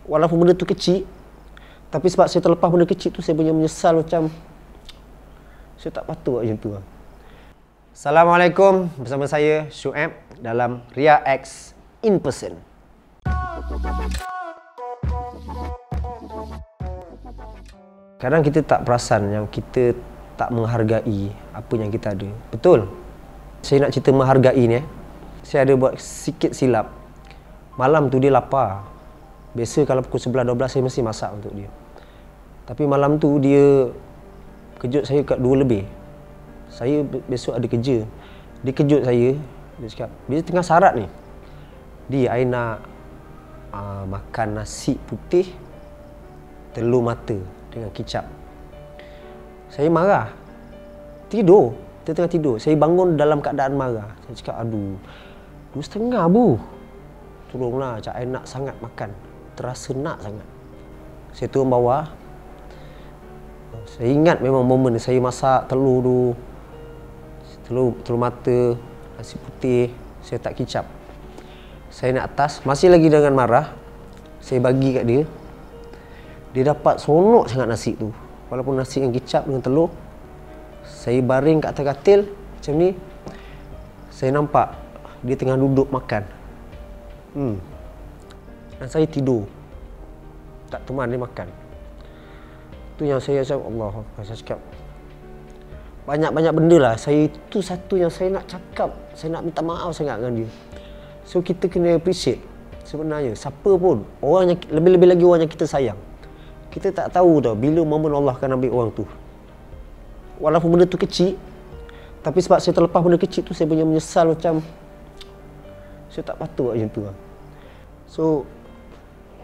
Walaupun benda tu kecil, tapi sebab saya terlepas benda kecil tu, saya punya menyesal macam saya tak patut buat macam tu. Assalamualaikum, bersama saya Syuib dalam Ria X In Person. Kadang kita tak perasan yang kita tak menghargai apa yang kita ada. Betul? Saya nak cerita menghargai ni. Saya ada buat sikit silap. Malam tu dia lapar. Biasa kalau pukul 11-12 saya mesti masak untuk dia. Tapi malam tu dia kejut saya kat 2 lebih. Saya besok ada kerja. Dia kejut saya. Dia cakap, dia tengah sarat ni. Dia, I nak makan nasi putih, telur mata dengan kicap. Saya marah. Tidur. Dia tengah tidur. Saya bangun dalam keadaan marah. Saya cakap, aduh, 2:30 bu. Tolonglah, cak I nak sangat makan. Terasa nak sangat. Saya turun bawah. Saya ingat memang momen ni. Saya masak telur tu. Telur mata, nasi putih. Saya tak kicap. Saya naik atas. Masih lagi dengan marah. Saya bagi kat dia. Dia dapat seronok sangat nasi tu. Walaupun nasi yang kicap dengan telur. Saya baring kat atas katil macam ni. Saya nampak dia tengah duduk makan. Dan saya tidur. Tak teman dia makan. Tu yang saya cakap, Allah, saya cakap banyak-banyak benda lah. Saya itu satu yang saya nak cakap. Saya nak minta maaf sangat dengan dia. So kita kena appreciate sebenarnya. Siapa pun, orang yang, lebih-lebih lagi orang yang kita sayang, kita tak tahu tau bila momen Allah akan ambil orang tu. Walaupun benda tu kecil, tapi sebab saya terlepas benda kecil tu, saya punya menyesal macam saya tak patut buat macam tu. So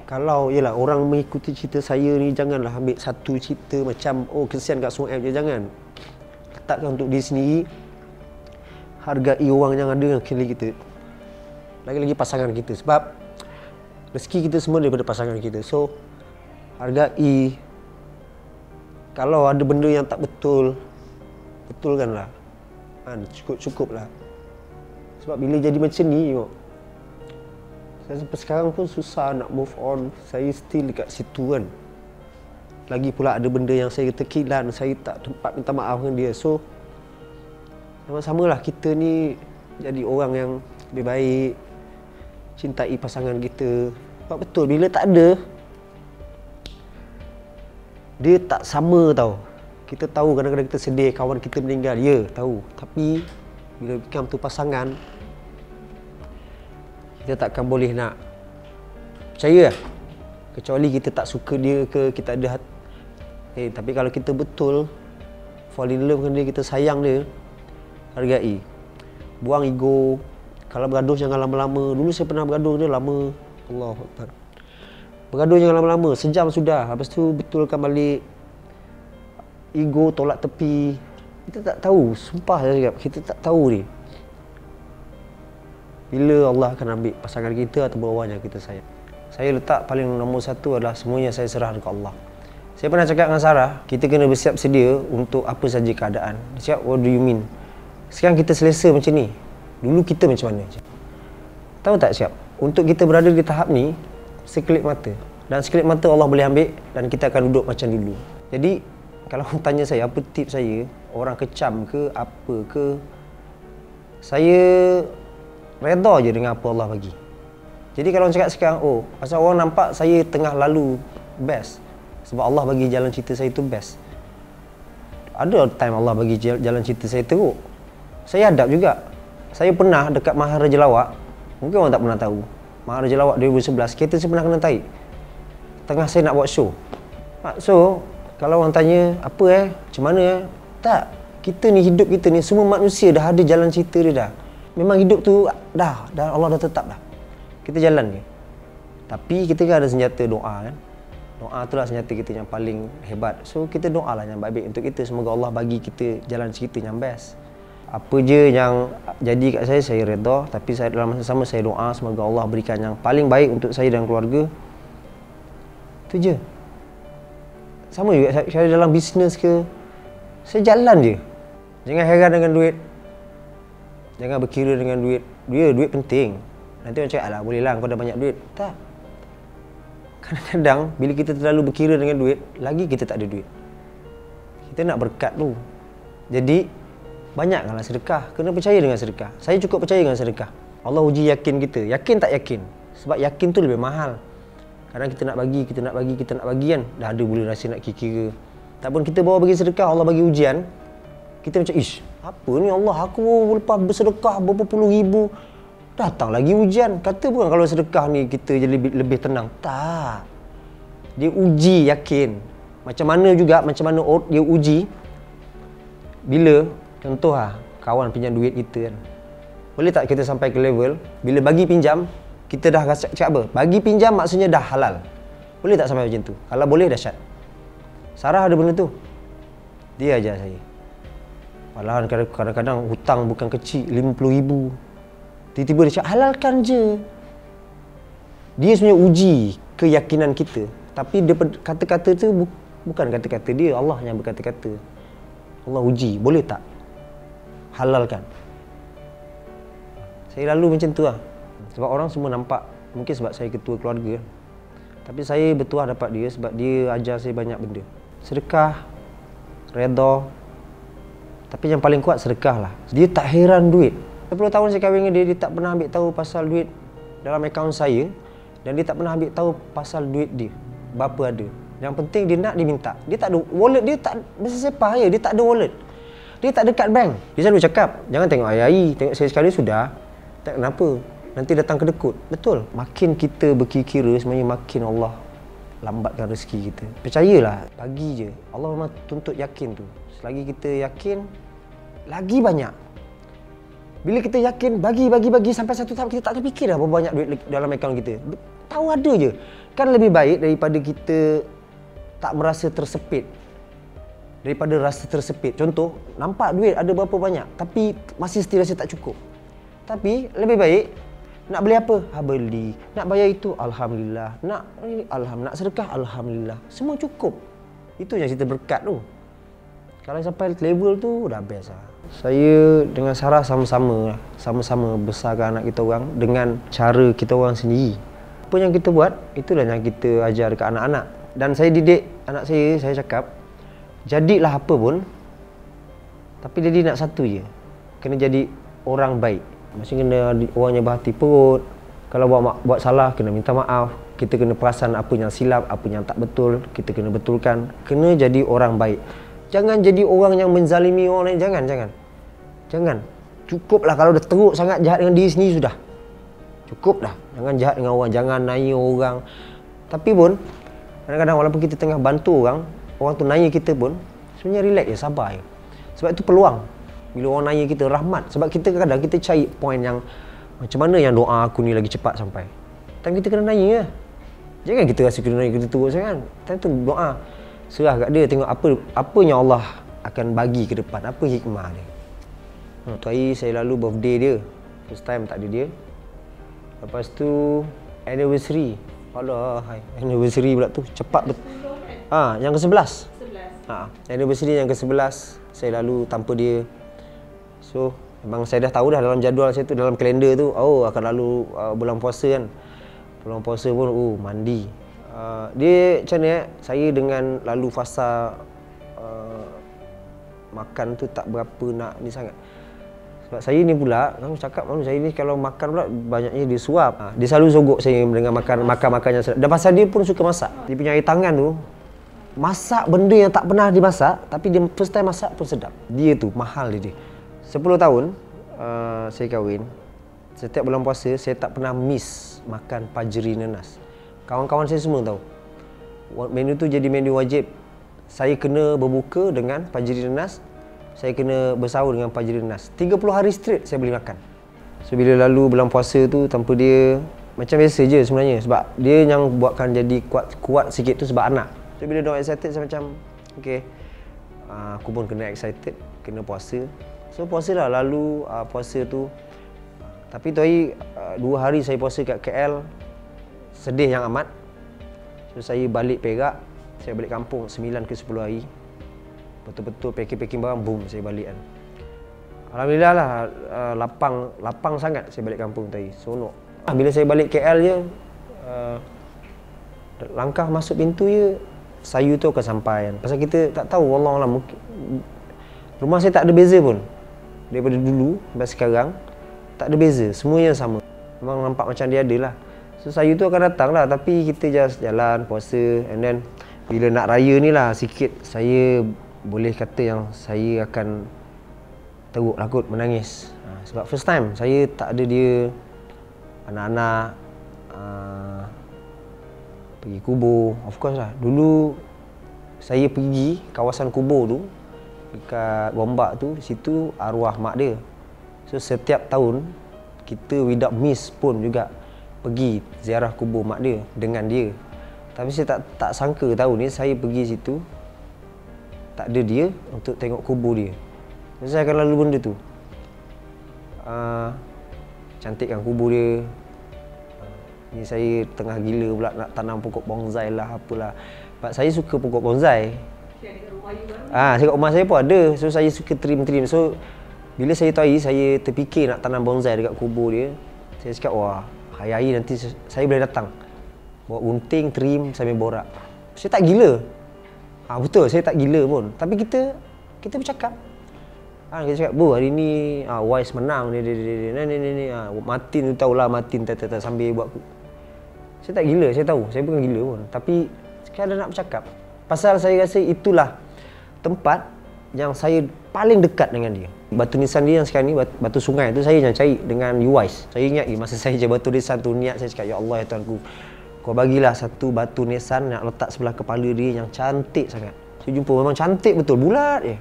kalau yelah orang mengikuti cerita saya ni, janganlah ambil satu cerita macam oh kesian kat Syuib je, jangan. Letakkan untuk diri sendiri. Hargai orang yang ada dalam sekeliling kita. Lagi-lagi pasangan kita. Sebab rezeki kita semua daripada pasangan kita. So hargai. Kalau ada benda yang tak betul, betulkanlah. Cukup-cukup lah. Sebab bila jadi macam ni, tengok, saya sampai sekarang pun susah nak move on. Saya still dekat situ kan. Lagi pula ada benda yang saya terkilan, saya tak tempat minta maaf dengan dia. So sama-sama lah kita ni jadi orang yang lebih baik, cintai pasangan kita. Sebab betul, bila tak ada, dia tak sama tau. Kita tahu kadang-kadang kita sedih, kawan kita meninggal, ya tahu. Tapi bila become tu pasangan, kita takkan boleh nak percaya lah. Kecuali kita tak suka dia ke, kita ada tapi kalau kita betul fall in love dengan dia, kita sayang dia, hargai. Buang ego. Kalau bergaduh jangan lama-lama. Dulu saya pernah bergaduh dia lama. Allahuakbar. Bergaduh jangan lama-lama, sejam sudah. Lepas tu betulkan balik. Ego tolak tepi. Kita tak tahu, sumpah saya cakap, kita tak tahu ni bila Allah akan ambil pasangan kita atau orang yang kita sayang. Saya letak paling nombor satu adalah semuanya saya serahkan ke Allah. Saya pernah cakap dengan Sarah, kita kena bersiap sedia untuk apa saja keadaan. Dia cakap, what do you mean? Sekarang kita selesa macam ni, dulu kita macam mana? Tahu tak cakap, untuk kita berada di tahap ni, sekelip mata. Dan sekelip mata Allah boleh ambil dan kita akan duduk macam dulu. Jadi, kalau orang tanya saya, apa tips saya, orang kecam ke, apa ke, saya redha je dengan apa Allah bagi. Jadi kalau orang cakap sekarang, oh, pasal orang nampak saya tengah lalu best. Sebab Allah bagi jalan cerita saya tu best. Ada time Allah bagi jalan cerita saya teruk. Saya hadap juga. Saya pernah dekat Maharaja Lawak. Mungkin orang tak pernah tahu. Maharaja Lawak 2011, kereta saya pernah kena tarik. Tengah saya nak buat show. So, kalau orang tanya, apa macam mana tak. Kita ni, hidup kita ni, semua manusia dah ada jalan cerita dia dah. Memang hidup tu dah Allah dah tetap dah. Kita jalan je. Tapi kita kan ada senjata doa kan. Doa tu lah senjata kita yang paling hebat. So kita doa lah yang baik-baik untuk kita. Semoga Allah bagi kita jalan cerita yang best. Apa je yang jadi kat saya redha. Tapi saya, dalam masa sama saya doa semoga Allah berikan yang paling baik untuk saya dan keluarga. Itu je. Sama juga saya dalam bisnes ke, saya jalan je. Jangan heran dengan duit. Jangan berkira dengan duit. Duit penting. Nanti orang cakap, alah boleh lah kau dah banyak duit. Tak. Kadang-kadang bila kita terlalu berkira dengan duit, lagi kita tak ada duit. Kita nak berkat tu. Jadi banyakkanlah sedekah. Kena percaya dengan sedekah. Saya cukup percaya dengan sedekah. Allah uji yakin kita. Yakin tak yakin? Sebab yakin tu lebih mahal. Kadang kita nak bagi kan. Dah ada boleh rasa nak kira. Tak pun kita bawa bagi sedekah, Allah bagi ujian. Kita macam, ish, apa ni Allah, aku lepas bersedekah berapa puluh ribu, datang lagi ujian. Kata bukan kalau sedekah ni kita jadi lebih tenang. Tak. Dia uji yakin. Macam mana dia uji. Bila, contoh kawan pinjam duit kita kan. Boleh tak kita sampai ke level, bila bagi pinjam, kita dah rasa cakap apa? Bagi pinjam maksudnya dah halal. Boleh tak sampai macam tu? Kalau boleh, dahsyat. Sarah ada benda tu. Dia ajar saya. Malahan kadang-kadang hutang bukan kecil, 50,000. Tiba-tiba dia cakap, halalkan je. Dia sebenarnya uji keyakinan kita. Tapi kata-kata tu bukan kata-kata dia, Allah yang berkata-kata. Allah uji, boleh tak? Halalkan. Saya lalu macam tu lah. Sebab orang semua nampak, mungkin sebab saya ketua keluarga. Tapi saya bertuah dapat dia sebab dia ajar saya banyak benda. Sedekah, redha. Tapi yang paling kuat sedekah lah. Dia tak heran duit. 10 tahun saya kahwin dengan dia, dia tak pernah ambil tahu pasal duit dalam akaun saya. Dan dia tak pernah ambil tahu pasal duit dia. Berapa ada. Yang penting dia nak, dia minta. Dia tak ada wallet, dia tak bersepah je. Dia tak ada wallet. Dia tak ada kad bank. Dia selalu cakap, jangan tengok air-air. Tengok saya sekali sudah. Tak kenapa. Nanti datang kedekut. Betul. Makin kita berkira, sebenarnya makin Allah lambatkan rezeki kita. Percayalah, bagi je. Allah memang tuntut yakin tu. Selagi kita yakin, lagi banyak. Bila kita yakin, bagi sampai satu tahap kita tak terfikir dah berapa banyak duit dalam akaun kita. Tahu ada je. Kan lebih baik daripada kita tak merasa tersepit. Daripada rasa tersepit. Contoh, nampak duit ada berapa banyak tapi masih still rasa tak cukup. Tapi lebih baik nak beli apa? Beli. Nak bayar itu, alhamdulillah. Nak sedekah, alhamdulillah. Semua cukup. Itu yang cerita berkat tu. Kalau sampai level tu dah best lah. Saya dengan Sarah sama-sama besarkan anak kita orang dengan cara kita orang sendiri. Apa yang kita buat, itulah yang kita ajar dekat anak-anak. Dan saya didik anak saya cakap, jadilah apa pun, tapi dia nak satu je. Kena jadi orang baik. Maksudnya kena orang yang berhati perut. Kalau buat salah, kena minta maaf. Kita kena perasan apa yang silap, apa yang tak betul, kita kena betulkan. Kena jadi orang baik. Jangan jadi orang yang menzalimi orang lain. Jangan. Cukuplah kalau dah teruk sangat jahat dengan diri sendiri sudah. Cukup dah. Jangan jahat dengan orang, jangan naik orang. Tapi pun kadang-kadang walaupun kita tengah bantu orang tu naik kita pun sebenarnya relax je, sabar je. Sebab itu peluang. Bila orang naik kita, rahmat. Sebab kita kadang kita cari point yang macam mana yang doa aku ni lagi cepat sampai. Time kita kena naik je. Jangan kita rasa kena naik kita terus kan. Time tu doa. Serah kat dia, tengok apa yang Allah akan bagi ke depan, apa hikmah dia. Tu hari saya lalu birthday dia. First time tak ada dia. Lepas tu anniversary. Alah, anniversary pula tu cepat betul. Yang ke-11. Anniversary yang ke-11 saya lalu tanpa dia. So, memang saya dah tahu dah dalam jadual saya tu, dalam kalender tu, akan lalu bulan puasa kan. Bulan puasa pun mandi. Dia macam ni saya dengan lalu fasa makan tu tak berapa nak ni sangat. Sebab saya ni pula, kamu cakap malu saya ni kalau makan pula banyaknya dia suap. Dia selalu sogok saya dengan makan yang sedap. Dan pasal dia pun suka masak. Dia punya air tangan tu, masak benda yang tak pernah dimasak, tapi dia first time masak pun sedap. Dia tu, mahal dia. 10 tahun saya kahwin. Setiap bulan puasa, saya tak pernah miss makan pajeri nanas. Kawan-kawan saya semua tahu. Menu tu jadi menu wajib. Saya kena berbuka dengan pajeri nanas. Saya kena bersahur dengan pajeri nanas. 30 hari straight saya boleh makan. So bila lalu bulan puasa tu tanpa dia, macam biasa je sebenarnya. Sebab dia yang buatkan jadi kuat sikit tu sebab anak. So bila diorang excited saya macam, okay, aku pun kena excited, kena puasa. So puasa lah lalu puasa tu. Tapi tu hari 2 hari saya puasa kat KL. Sedih yang amat. So saya balik Perak, saya balik kampung 9 ke 10 hari. Betul-betul packing barang, boom saya balik kan. Alhamdulillah lah, lapang sangat saya balik kampung tadi. Seronok. Bila saya balik KL je, langkah masuk pintu je sayu tu akan sampai kan. Pasal kita tak tahu, wallahualam, mungkin rumah saya tak ada beza pun daripada dulu sampai sekarang, tak ada beza, semuanya sama. Memang nampak macam dia ada lah. So sayu tu akan datang lah, tapi kita just jalan puasa, and then bila nak raya ni lah sikit saya boleh kata yang saya akan teruk lakut menangis. Sebab first time saya tak ada dia, anak-anak, pergi kubur. Of course lah, dulu saya pergi kawasan kubur tu dekat Gombak tu, di situ arwah mak dia. So setiap tahun kita without miss pun juga pergi ziarah kubur mak dia dengan dia. Tapi saya tak sangka tahun ni saya pergi situ tak ada dia untuk tengok kubur dia. So, saya akan lalu benda tu, cantikkan kubur dia. Ni saya tengah gila pula nak tanam pokok bonsai lah, apalah. Sebab saya suka pokok bonsai. Saya kat rumah saya pun ada. So saya suka trim. So bila saya tahu saya terfikir nak tanam bonsai dekat kubur dia. Saya cakap, wah, hari-hari nanti saya boleh datang, bawa gunting, trim, sambil borak. Saya tak gila. Betul, saya tak gila pun. Tapi kita bercakap. Kita cakap, bu, hari ni Wise menang ni. Martin tu tahulah, Martin sambil buat. Saya tak gila, saya tahu. Saya bukan gila pun. Tapi sekadar nak bercakap. Pasal saya rasa itulah tempat yang saya paling dekat dengan dia. Batu nisan dia yang sekarang ni, batu sungai tu, saya yang cari dengan Uwais. Saya ingat masa saya cari batu nisan tu, niat saya cakap, ya Allah ya Tuhanku, kau bagilah satu batu nisan nak letak sebelah kepala dia yang cantik sangat. Saya jumpa memang cantik betul, bulat je.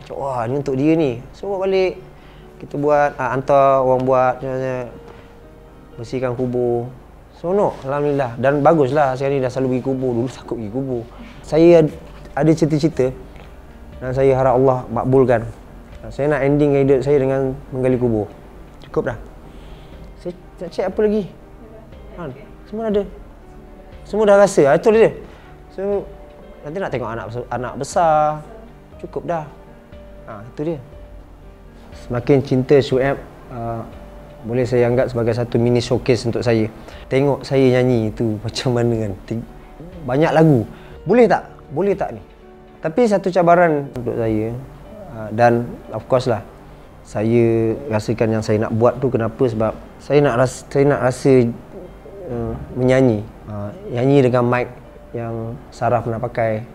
Cakap, wah, ni untuk dia ni. So buat balik, kita buat, hantar orang buat, bersihkan kubur. Seronok, alhamdulillah. Dan baguslah sekarang ni dah selalu pergi kubur. Dulu takut pergi kubur. Saya ada cita-cita dan saya harap Allah makbulkan. Saya nak ending hidup saya dengan menggali kubur. Cukup dah. Saya nak check apa lagi? Semua ada. Semua dah rasa. Itu dia. So nanti nak tengok anak besar. Cukup dah. Itu dia. Semakin cinta Shuaib, boleh saya anggap sebagai satu mini showcase untuk saya. Tengok saya nyanyi itu macam mana kan. Banyak lagu. Boleh tak? Boleh tak ni? Tapi satu cabaran untuk saya, dan of course lah, saya rasakan yang saya nak buat tu kenapa? Sebab saya nak rasa menyanyi. Nyanyi dengan mic yang Sarah pernah pakai.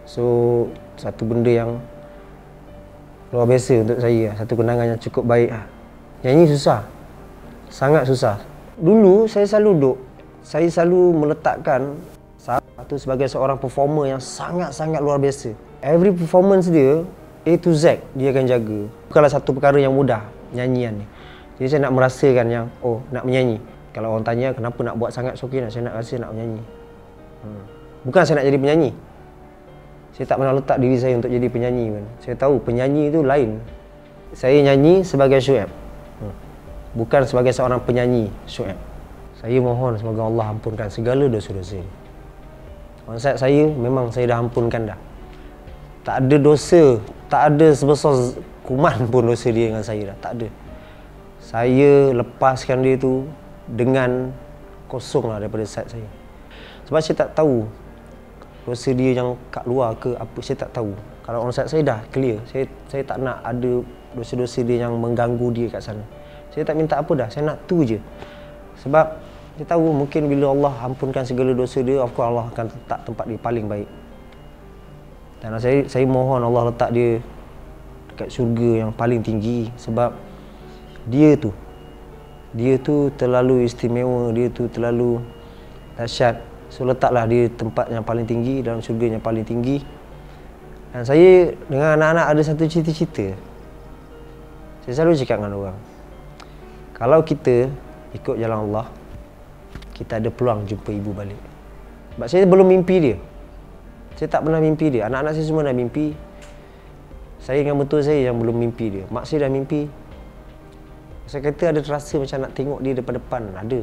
So satu benda yang luar biasa untuk saya. Satu kenangan yang cukup baik. Nyanyi susah. Sangat susah. Dulu saya selalu meletakkan Sarah tu sebagai seorang performer yang sangat-sangat luar biasa. Every performance dia, A to Z, dia akan jaga. Bukanlah satu perkara yang mudah, nyanyian ni. Jadi saya nak merasakan yang, nak menyanyi. Kalau orang tanya kenapa nak buat sangat sokin, saya nak rasa nak menyanyi. Bukan saya nak jadi penyanyi. Saya tak pernah letak diri saya untuk jadi penyanyi pun. Saya tahu penyanyi itu lain. Saya nyanyi sebagai Shuaib, bukan sebagai seorang penyanyi Shuaib. Saya mohon semoga Allah ampunkan segala dosa-dosa. Konsep saya memang saya dah ampunkan dah. Tak ada dosa, tak ada sebesar kuman pun dosa dia dengan saya dah. Tak ada. Saya lepaskan dia tu dengan kosong lah daripada side saya. Sebab saya tak tahu dosa dia yang kat luar ke apa, saya tak tahu. Kalau orang side saya dah clear, saya tak nak ada dosa-dosa dia yang mengganggu dia kat sana. Saya tak minta apa dah, saya nak tu je. Sebab saya tahu mungkin bila Allah ampunkan segala dosa dia, of course Allah akan letak tempat dia paling baik. Dan saya mohon Allah letak dia dekat syurga yang paling tinggi. Sebab dia tu terlalu istimewa, dia tu terlalu dahsyat. So letaklah dia tempat yang paling tinggi, dalam syurga yang paling tinggi. Dan saya dengan anak-anak ada satu cita-cita. Saya selalu cakap dengan orang, kalau kita ikut jalan Allah, kita ada peluang jumpa ibu balik. Sebab saya belum mimpi dia. Saya tak pernah mimpi dia. Anak-anak saya semua dah mimpi. Saya dengan betul saya yang belum mimpi dia. Mak saya dah mimpi. Saya kata ada terasa macam nak tengok dia depan-depan. Ada.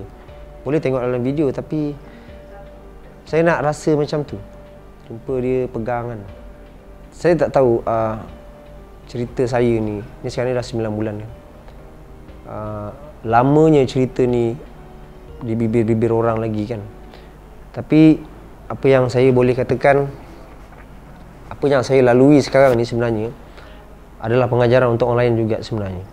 Boleh tengok dalam video, tapi saya nak rasa macam tu. Jumpa dia, pegang kan. Saya tak tahu cerita saya ni sekarang ni dah 9 bulan ni. Lamanya cerita ni di bibir-bibir orang lagi kan. Tapi apa yang saya boleh katakan, apa yang saya lalui sekarang ni sebenarnya adalah pengajaran untuk orang lain juga sebenarnya.